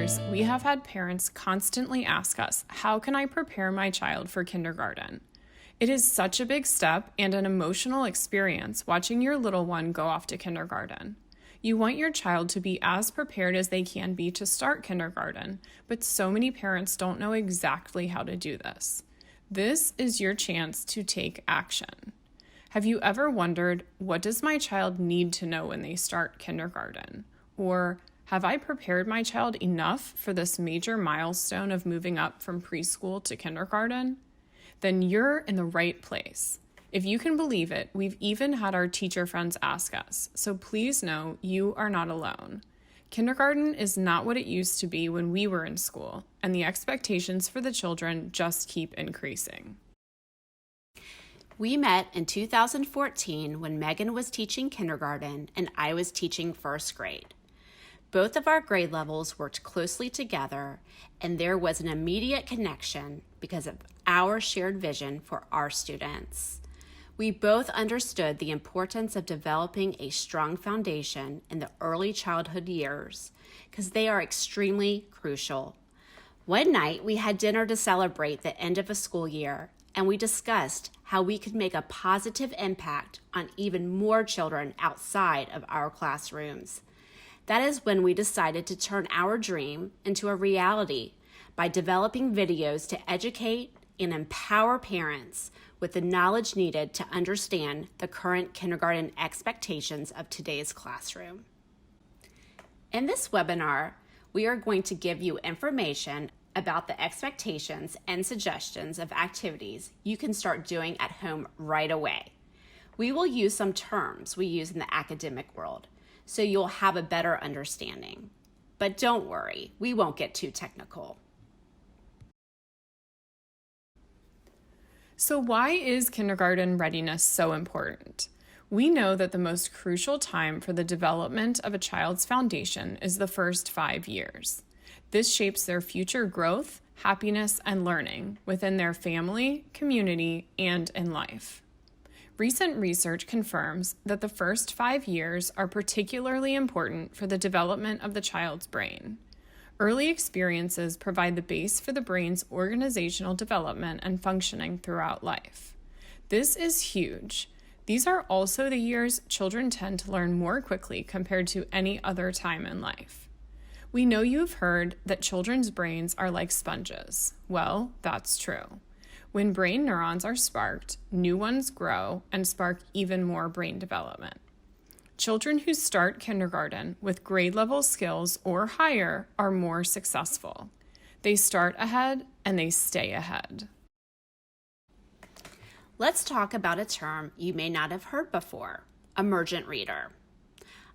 years, we have had parents constantly ask us, how can I prepare my child for kindergarten? It is such a big step and an emotional experience watching your little one go off to kindergarten. You want your child to be as prepared as they can be to start kindergarten, but so many parents don't know exactly how to do this. This is your chance to take action. Have you ever wondered, what does my child need to know when they start kindergarten? Or, have I prepared my child enough for this major milestone of moving up from preschool to kindergarten? Then you're in the right place. If you can believe it, we've even had our teacher friends ask us, so please know you are not alone. Kindergarten is not what it used to be when we were in school, and the expectations for the children just keep increasing. We met in 2014 when Megan was teaching kindergarten and I was teaching first grade. Both of our grade levels worked closely together, and there was an immediate connection because of our shared vision for our students. We both understood the importance of developing a strong foundation in the early childhood years because they are extremely crucial. One night, we had dinner to celebrate the end of a school year, and we discussed how we could make a positive impact on even more children outside of our classrooms. That is when we decided to turn our dream into a reality by developing videos to educate and empower parents with the knowledge needed to understand the current kindergarten expectations of today's classroom. In this webinar, we are going to give you information about the expectations and suggestions of activities you can start doing at home right away. We will use some terms we use in the academic world, so you'll have a better understanding. But don't worry, we won't get too technical. So why is kindergarten readiness so important? We know that the most crucial time for the development of a child's foundation is the first 5 years. This shapes their future growth, happiness, and learning within their family, community, and in life. Recent research confirms that the first 5 years are particularly important for the development of the child's brain. Early experiences provide the base for the brain's organizational development and functioning throughout life. This is huge. These are also the years children tend to learn more quickly compared to any other time in life. We know you've heard that children's brains are like sponges. Well, that's true. When brain neurons are sparked, new ones grow and spark even more brain development. Children who start kindergarten with grade level skills or higher are more successful. They start ahead and they stay ahead. Let's talk about a term you may not have heard before, Emergent Reader.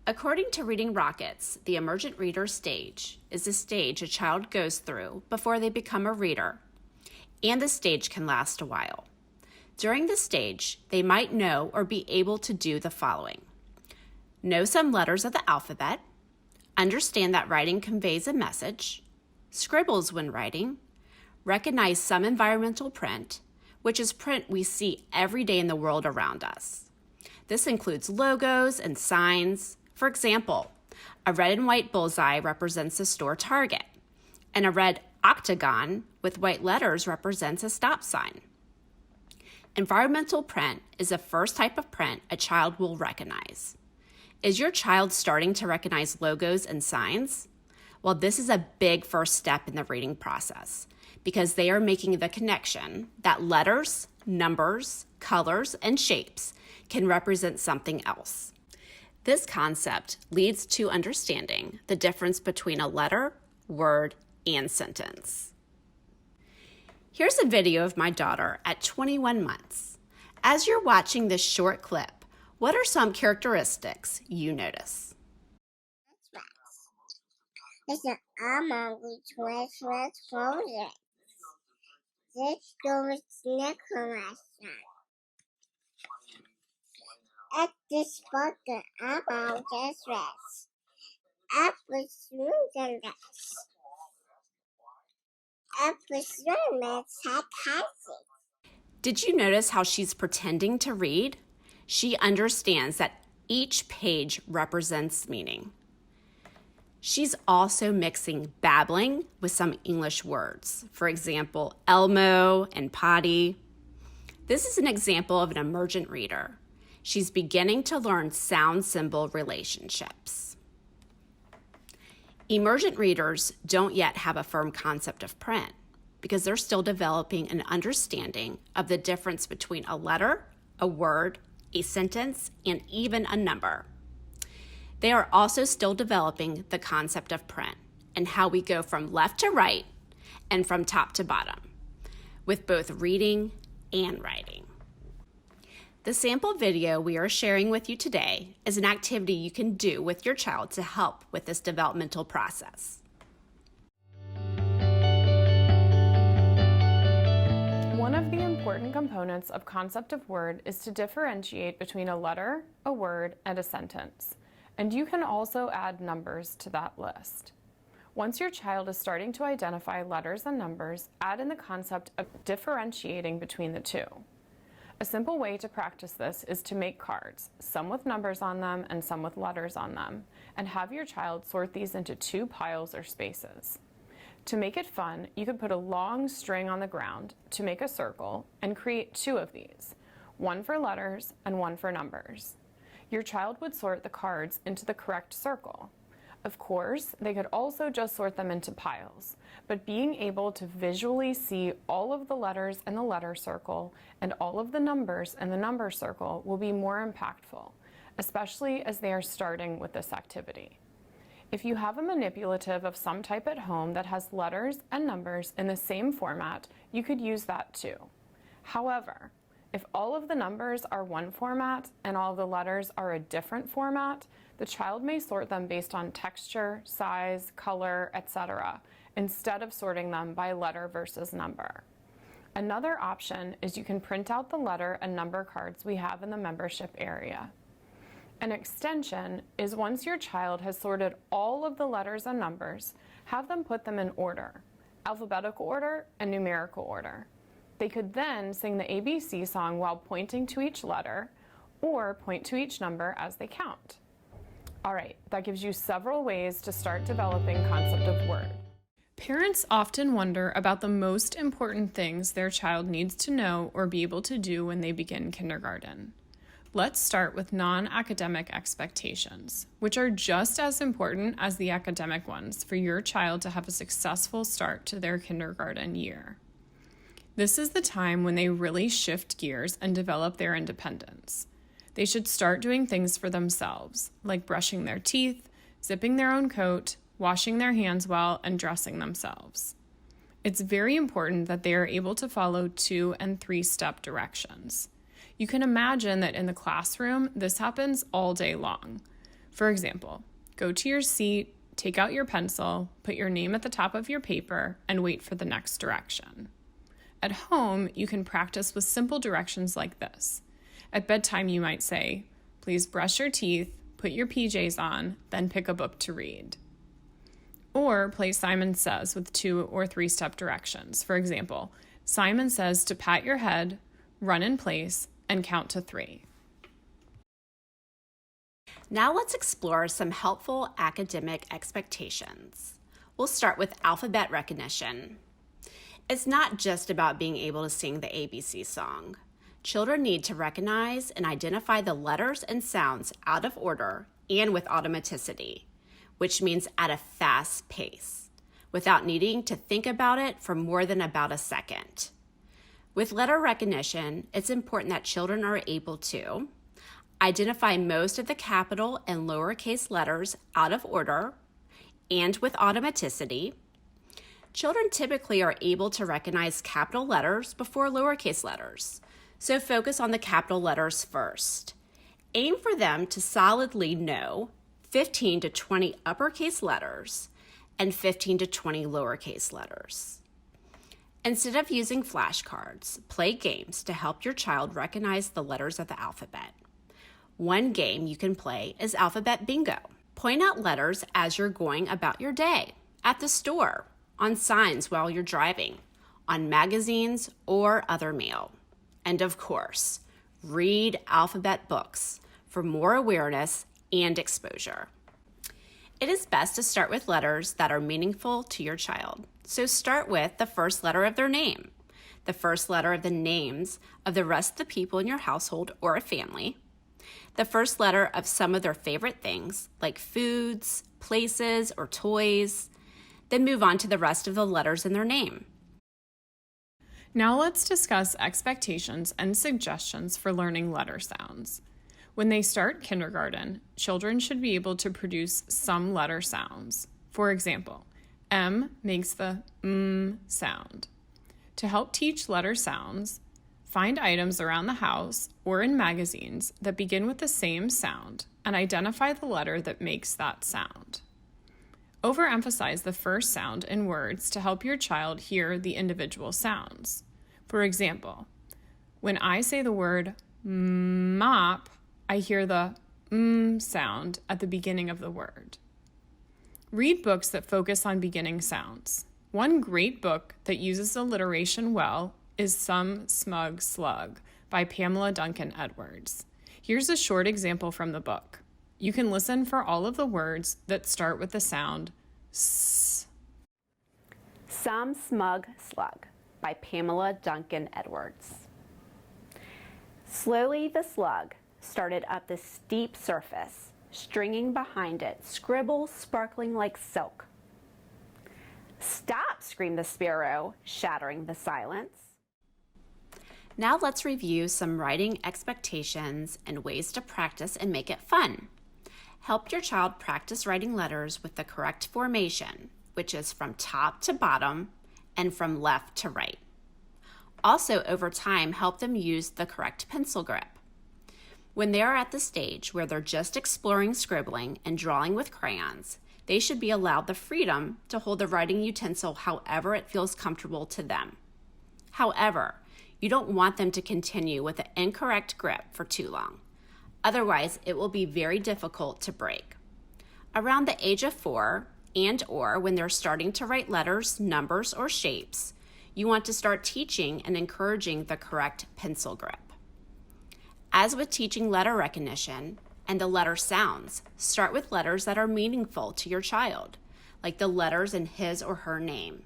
According to Reading Rockets, the Emergent Reader stage is a stage a child goes through before they become a reader, and the stage can last a while. During the stage, they might know or be able to do the following: know some letters of the alphabet, understand that writing conveys a message, scribbles when writing, recognize some environmental print, which is print we see every day in the world around us. This includes logos and signs. For example, a red and white bullseye represents a store Target, and a red octagon with white letters represents a stop sign. Environmental print is the first type of print a child will recognize. Is your child starting to recognize logos and signs? Well, this is a big first step in the reading process because they are making the connection that letters, numbers, colors, and shapes can represent something else. This concept leads to understanding the difference between a letter, word, and sentence. Here's a video of my daughter at 21 months. As you're watching this short clip, what are some characteristics you notice? It's an almond with red frozen. This goes next on my son. At this bucket, almond is rest. Apple smooth and rest. Apple smooth and sarcastic. Did you notice how she's pretending to read? She understands that each page represents meaning. She's also mixing babbling with some English words. For example, Elmo and potty. This is an example of an emergent reader. She's beginning to learn sound-symbol relationships. Emergent readers don't yet have a firm concept of print because they're still developing an understanding of the difference between a letter, a word, a sentence, and even a number. They are also still developing the concept of print and how we go from left to right and from top to bottom, with both reading and writing. The sample video we are sharing with you today is an activity you can do with your child to help with this developmental process. One of the important components of concept of word is to differentiate between a letter, a word, and a sentence. And you can also add numbers to that list. Once your child is starting to identify letters and numbers, add in the concept of differentiating between the two. A simple way to practice this is to make cards, some with numbers on them and some with letters on them, and have your child sort these into 2 piles or spaces. To make it fun, you could put a long string on the ground to make a circle and create 2 of these, one for letters and one for numbers. Your child would sort the cards into the correct circle. Of course, they could also just sort them into piles, but being able to visually see all of the letters in the letter circle and all of the numbers in the number circle will be more impactful, especially as they are starting with this activity. If you have a manipulative of some type at home that has letters and numbers in the same format, you could use that too. However, if all of the numbers are one format and all of the letters are a different format, the child may sort them based on texture, size, color, etc., instead of sorting them by letter versus number. Another option is you can print out the letter and number cards we have in the membership area. An extension is once your child has sorted all of the letters and numbers, have them put them in order, alphabetical order and numerical order. They could then sing the ABC song while pointing to each letter or point to each number as they count. All right, that gives you several ways to start developing concept of word. Parents often wonder about the most important things their child needs to know or be able to do when they begin kindergarten. Let's start with non-academic expectations, which are just as important as the academic ones for your child to have a successful start to their kindergarten year. This is the time when they really shift gears and develop their independence. They should start doing things for themselves, like brushing their teeth, zipping their own coat, washing their hands well, and dressing themselves. It's very important that they are able to follow 2- and 3-step directions. You can imagine that in the classroom, this happens all day long. For example, go to your seat, take out your pencil, put your name at the top of your paper, and wait for the next direction. At home, you can practice with simple directions like this. At bedtime, you might say, please brush your teeth, put your PJs on, then pick a book to read. Or play Simon Says with 2- or 3-step directions. For example, Simon says to pat your head, run in place, and count to 3. Now let's explore some helpful academic expectations. We'll start with alphabet recognition. It's not just about being able to sing the ABC song. Children need to recognize and identify the letters and sounds out of order and with automaticity, which means at a fast pace, without needing to think about it for more than about a second. With letter recognition, it's important that children are able to identify most of the capital and lowercase letters out of order and with automaticity. Children typically are able to recognize capital letters before lowercase letters, so focus on the capital letters first. Aim for them to solidly know 15 to 20 uppercase letters and 15 to 20 lowercase letters. Instead of using flashcards, play games to help your child recognize the letters of the alphabet. One game you can play is alphabet bingo. Point out letters as you're going about your day, at the store, on signs while you're driving, on magazines or other mail. And of course, read alphabet books for more awareness and exposure. It is best to start with letters that are meaningful to your child. So start with the first letter of their name, the first letter of the names of the rest of the people in your household or a family, the first letter of some of their favorite things like foods, places, or toys, then move on to the rest of the letters in their name. Now let's discuss expectations and suggestions for learning letter sounds. When they start kindergarten, children should be able to produce some letter sounds. For example, M makes the sound. To help teach letter sounds, find items around the house or in magazines that begin with the same sound and identify the letter that makes that sound. Overemphasize the first sound in words to help your child hear the individual sounds. For example, when I say the word mop, I hear the sound at the beginning of the word. Read books that focus on beginning sounds. One great book that uses alliteration well is Some Smug Slug by Pamela Duncan Edwards. Here's a short example from the book. You can listen for all of the words that start with the sound S. Some Smug Slug by Pamela Duncan Edwards. Slowly the slug started up the steep surface, stringing behind it scribbles sparkling like silk. "Stop!" screamed the sparrow, shattering the silence. Now let's review some writing expectations and ways to practice and make it fun. Help your child practice writing letters with the correct formation, which is from top to bottom and from left to right. Also, over time, help them use the correct pencil grip. When they are at the stage where they're just exploring scribbling and drawing with crayons, they should be allowed the freedom to hold the writing utensil however it feels comfortable to them. However, you don't want them to continue with an incorrect grip for too long. Otherwise, it will be very difficult to break. Around the age of 4 and/or when they're starting to write letters, numbers, or shapes, you want to start teaching and encouraging the correct pencil grip. As with teaching letter recognition and the letter sounds, start with letters that are meaningful to your child, like the letters in his or her name.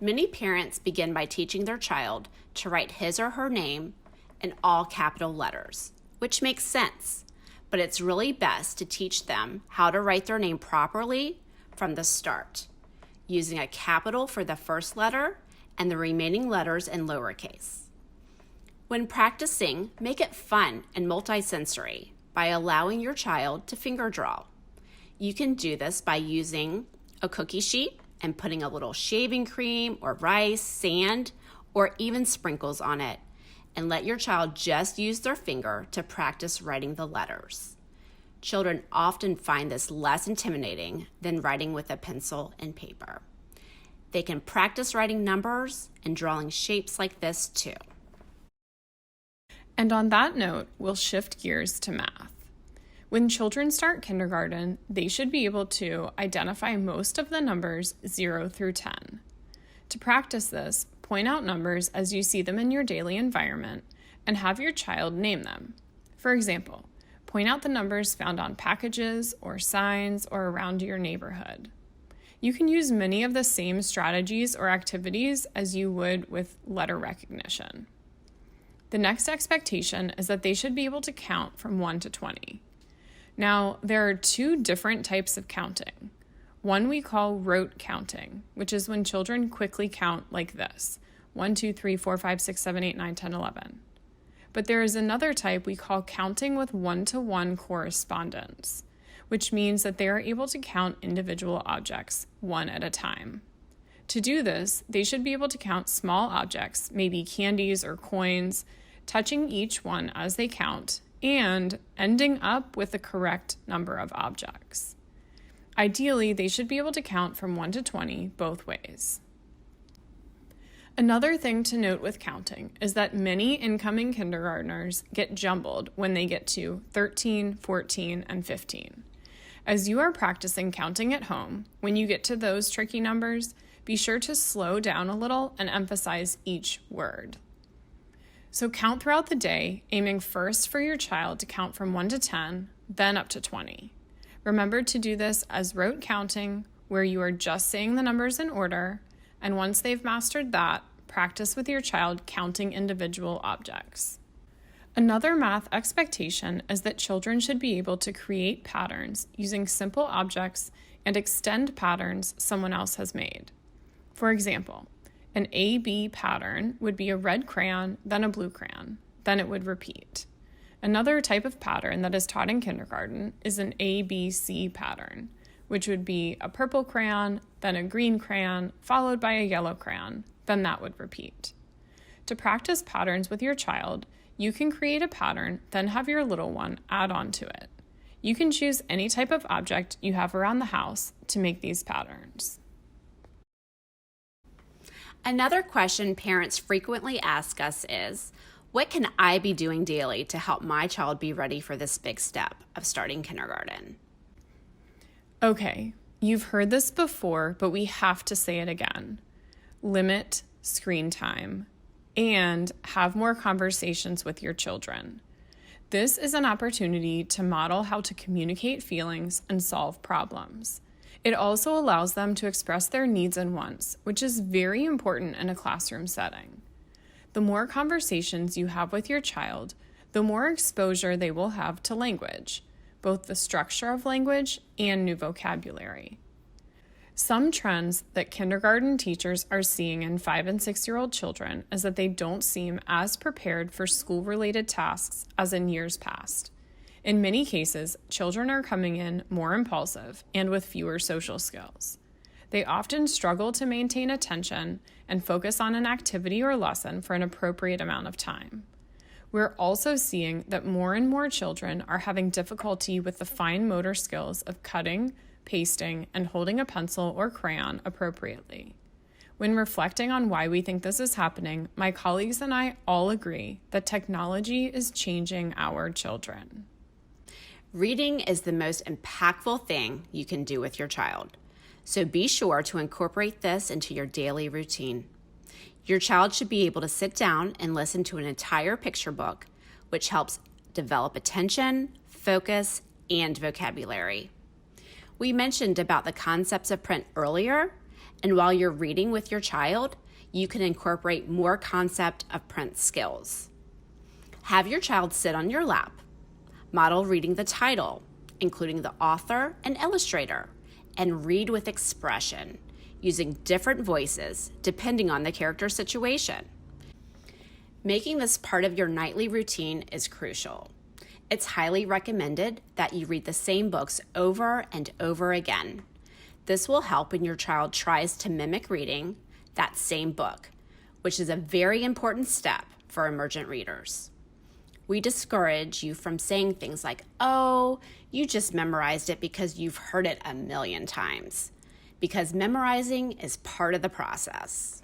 Many parents begin by teaching their child to write his or her name in all capital letters, which makes sense, but it's really best to teach them how to write their name properly from the start, using a capital for the first letter and the remaining letters in lowercase. When practicing, make it fun and multisensory by allowing your child to finger draw. You can do this by using a cookie sheet and putting a little shaving cream or rice, sand, or even sprinkles on it, and let your child just use their finger to practice writing the letters. Children often find this less intimidating than writing with a pencil and paper. They can practice writing numbers and drawing shapes like this too. And on that note, we'll shift gears to math. When children start kindergarten, they should be able to identify most of the numbers 0 through 10. To practice this, point out numbers as you see them in your daily environment and have your child name them. For example, point out the numbers found on packages or signs or around your neighborhood. You can use many of the same strategies or activities as you would with letter recognition. The next expectation is that they should be able to count from 1 to 20. Now, there are 2 different types of counting. One we call rote counting, which is when children quickly count like this: 1, 2, 3, 4, 5, 6, 7, 8, 9, 10, 11. But there is another type we call counting with one-to-one correspondence, which means that they are able to count individual objects one at a time. To do this, they should be able to count small objects, maybe candies or coins, touching each one as they count, and ending up with the correct number of objects. Ideally, they should be able to count from 1 to 20 both ways. Another thing to note with counting is that many incoming kindergartners get jumbled when they get to 13, 14, and 15. As you are practicing counting at home, when you get to those tricky numbers, be sure to slow down a little and emphasize each word. So count throughout the day, aiming first for your child to count from 1 to 10, then up to 20. Remember to do this as rote counting, where you are just saying the numbers in order, and once they've mastered that, practice with your child counting individual objects. Another math expectation is that children should be able to create patterns using simple objects and extend patterns someone else has made. For example, an A-B pattern would be a red crayon, then a blue crayon, then it would repeat. Another type of pattern that is taught in kindergarten is an ABC pattern, which would be a purple crayon, then a green crayon, followed by a yellow crayon, then that would repeat. To practice patterns with your child, you can create a pattern, then have your little one add on to it. You can choose any type of object you have around the house to make these patterns. Another question parents frequently ask us is, what can I be doing daily to help my child be ready for this big step of starting kindergarten? Okay, you've heard this before, but we have to say it again. Limit screen time and have more conversations with your children. This is an opportunity to model how to communicate feelings and solve problems. It also allows them to express their needs and wants, which is very important in a classroom setting. The more conversations you have with your child, the more exposure they will have to language, both the structure of language and new vocabulary. Some trends that kindergarten teachers are seeing in 5- and 6-year-old children is that they don't seem as prepared for school-related tasks as in years past. In many cases, children are coming in more impulsive and with fewer social skills. They often struggle to maintain attention and focus on an activity or lesson for an appropriate amount of time. We're also seeing that more and more children are having difficulty with the fine motor skills of cutting, pasting, and holding a pencil or crayon appropriately. When reflecting on why we think this is happening, my colleagues and I all agree that technology is changing our children. Reading is the most impactful thing you can do with your child, so be sure to incorporate this into your daily routine. Your child should be able to sit down and listen to an entire picture book, which helps develop attention, focus, and vocabulary. We mentioned about the concepts of print earlier, and while you're reading with your child, you can incorporate more concept of print skills. Have your child sit on your lap. Model reading the title, including the author and illustrator, and read with expression, using different voices depending on the character situation. Making this part of your nightly routine is crucial. It's highly recommended that you read the same books over and over again. This will help when your child tries to mimic reading that same book, which is a very important step for emergent readers. We discourage you from saying things like, "Oh, you just memorized it because you've heard it a million times," because memorizing is part of the process.